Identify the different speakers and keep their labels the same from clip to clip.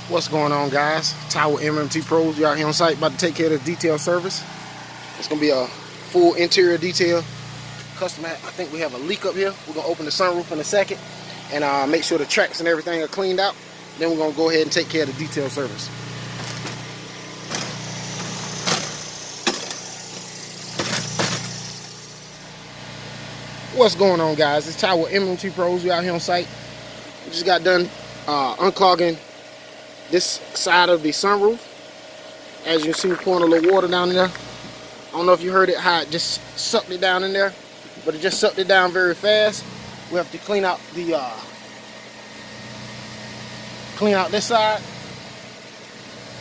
Speaker 1: What's going on, guys? Tower MMT Pros, we out here on site about to take care of this detail service. It's gonna be a full interior detail. Customer, I think we have a leak up here. We're gonna open the sunroof in a second and make sure the tracks and everything are cleaned out. Then we're gonna go ahead and take care of the detail service. What's going on, guys? It's Tower MMT Pros. We out here on site. We just got done unclogging this side of the sunroof. As you can see, we're pouring a little water down in there. I don't know if you heard it, how it just sucked it down in there, but it just sucked it down very fast. We have to clean out the this side,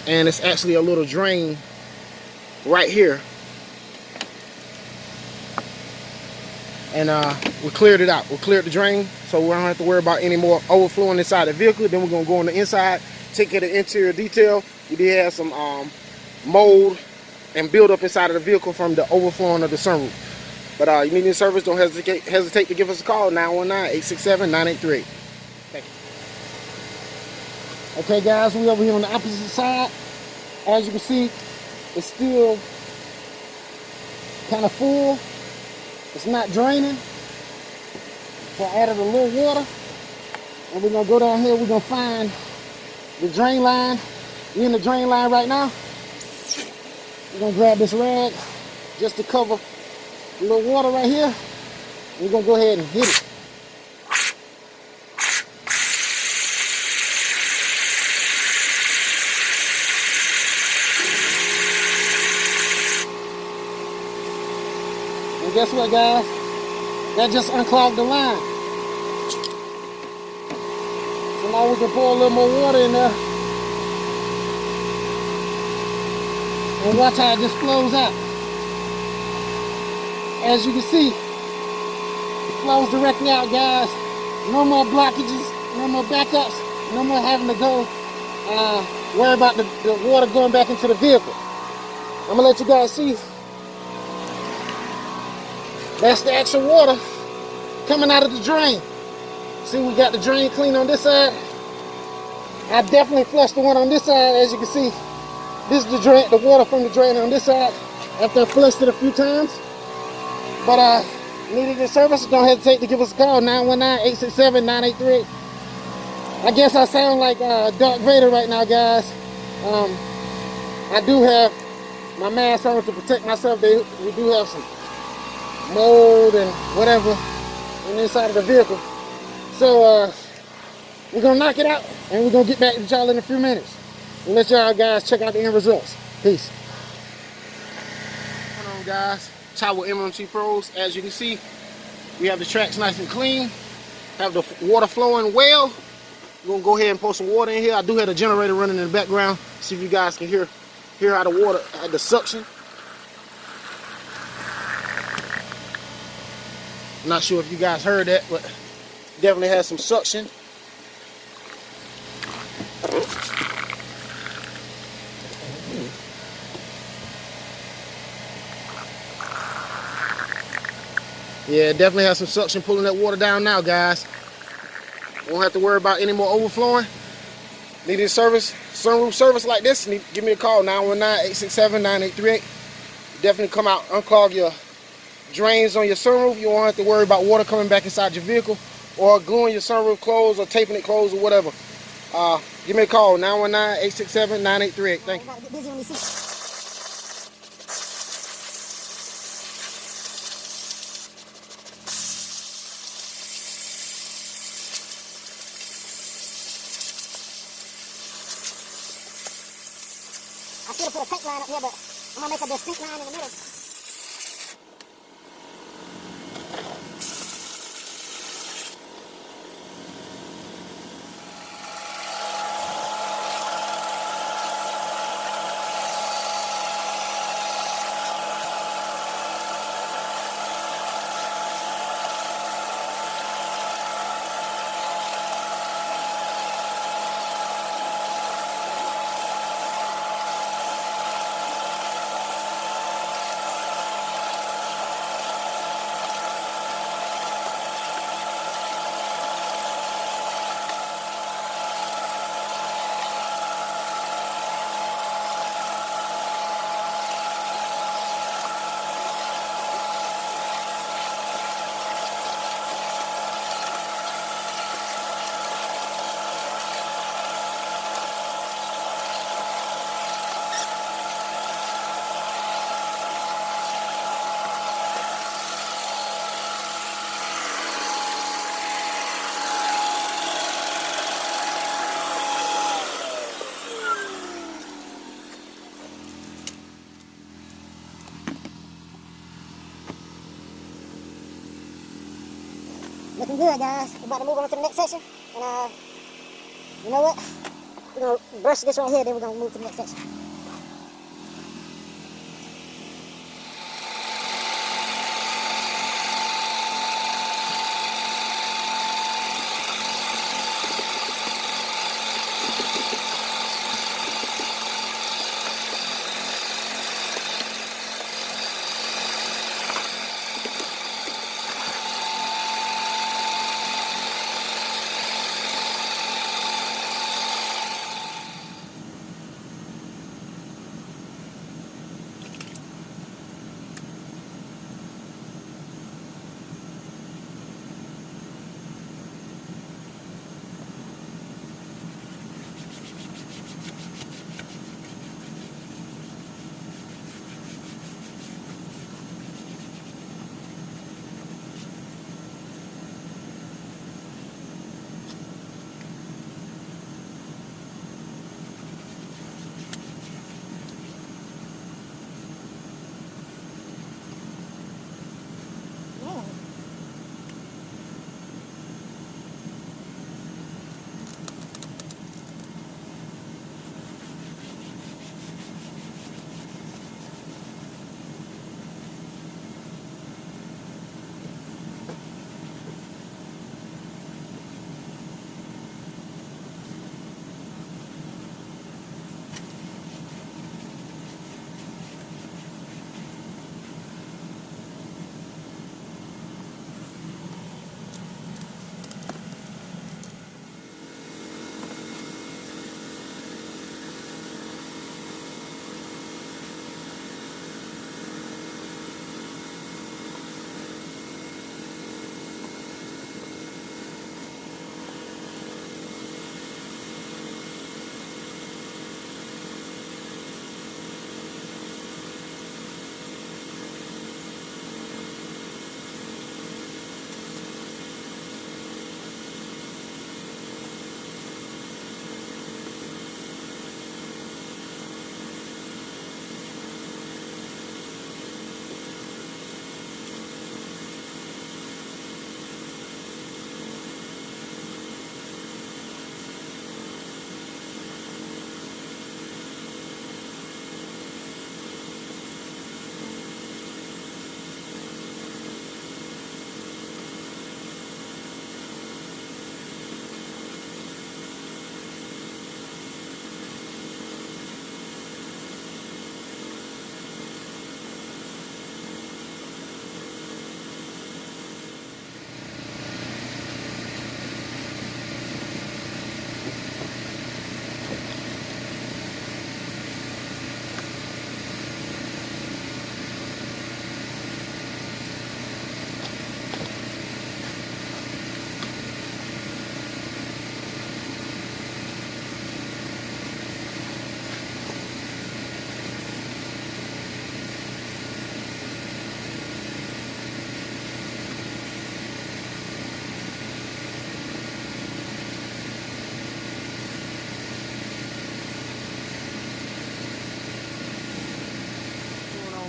Speaker 1: and it's actually a little drain right here. And we cleared it out. We cleared the drain, so we don't have to worry about any more overflowing inside the vehicle. Then we're gonna go on the inside, take care of the interior detail. We did have some mold and build up inside of the vehicle from the overflowing of the sunroof. But you need any service, don't hesitate to give us a call, 919-867-9838. Thank you. Okay, guys, we over here on the opposite side. As you can see, it's still kind of full. It's not draining. So I added a little water. And we're going to go down here. We're going to find the drain line. We're in the drain line right now. We're going to grab this rag just to cover a little water right here. We're going to go ahead and hit it. And guess what, guys? That just unclogged the line. So now we can pour a little more water in there. And watch how it just flows out. As you can see, it flows directly out, guys. No more blockages, no more backups, no more having to go worry about the water going back into the vehicle. I'm gonna let you guys see. That's the actual water coming out of the drain. See, we got the drain clean on this side. I definitely flushed the one on this side. As you can see, this is the drain, the water from the drain on this side after I flushed it a few times. But needed this service, don't hesitate to give us a call, 919-867-9838. I guess I sound like Darth Vader right now, guys. I do have my mask on to protect myself. We do have some mold and whatever on the inside of the vehicle. So we're gonna knock it out and we're gonna get back to y'all in a few minutes and let y'all guys check out the end results. Peace. What's going on, guys? Tower MMT Pros. As you can see, we have the tracks nice and clean, have the water flowing well. We're gonna go ahead and pour some water in here. I do have a generator running in the background. See if you guys can hear how the water, the suction. I'm not sure if you guys heard that, but definitely has some suction. Yeah, definitely has some suction pulling that water down now, guys. Won't have to worry about any more overflowing. Need any service, sunroof service like this, give me a call, 919-867-9838. Definitely come out, unclog your drains on your sunroof. You won't have to worry about water coming back inside your vehicle or gluing your sunroof closed or taping it closed or whatever. Give me a call, 919-867-9838. Thank you.
Speaker 2: I should have put a tape line up here, but I'm going to make a distinct line in the middle. looking good, guys. We're about to move on to the next section. And you know what? We're gonna brush this right here, then we're gonna move to the next section.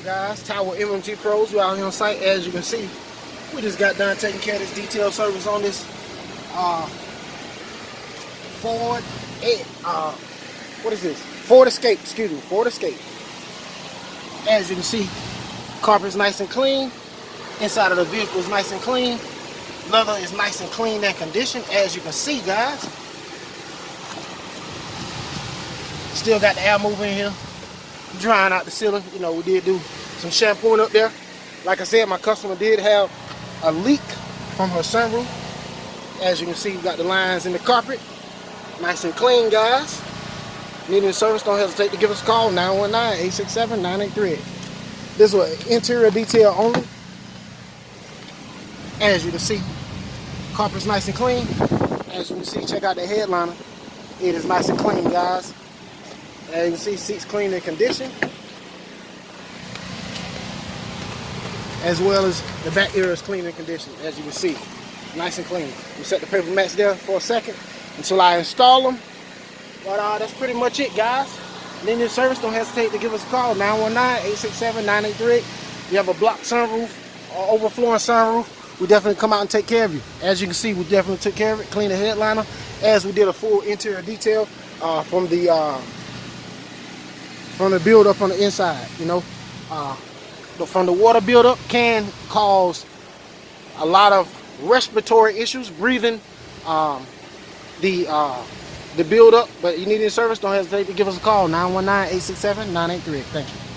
Speaker 1: Guys, Tower MMT Pros, we're out here on site. As you can see, we just got done taking care of this detail service on this Ford Escape, excuse me, Ford Escape. As you can see, carpet's nice and clean. Inside of the vehicle is nice and clean. Leather is nice and clean and conditioned, as you can see, guys. Still got the air mover in here, drying out the ceiling. You know, we did do some shampooing up there. Like I said, my customer did have a leak from her sunroof. As you can see, we got the lines in the carpet. Nice and clean, guys. Needing service, don't hesitate to give us a call, 919-867-9838. This was interior detail only. As you can see, carpet's nice and clean. As you can see, check out the headliner. It is nice and clean, guys. As you can see, seats clean and conditioned. As well as the back area is clean and conditioned, as you can see. Nice and clean. We set the paper mats there for a second until I install them. But that's pretty much it, guys. Then your service, don't hesitate to give us a call, 919-867-9838. You have a blocked sunroof or overflowing sunroof, we definitely come out and take care of you. As you can see, we definitely took care of it, clean the headliner, as we did a full interior detail from the build up on the inside. You know, but from the water buildup can cause a lot of respiratory issues, breathing, the build up. But you need any service, don't hesitate to give us a call, 919-867-983. Thank you.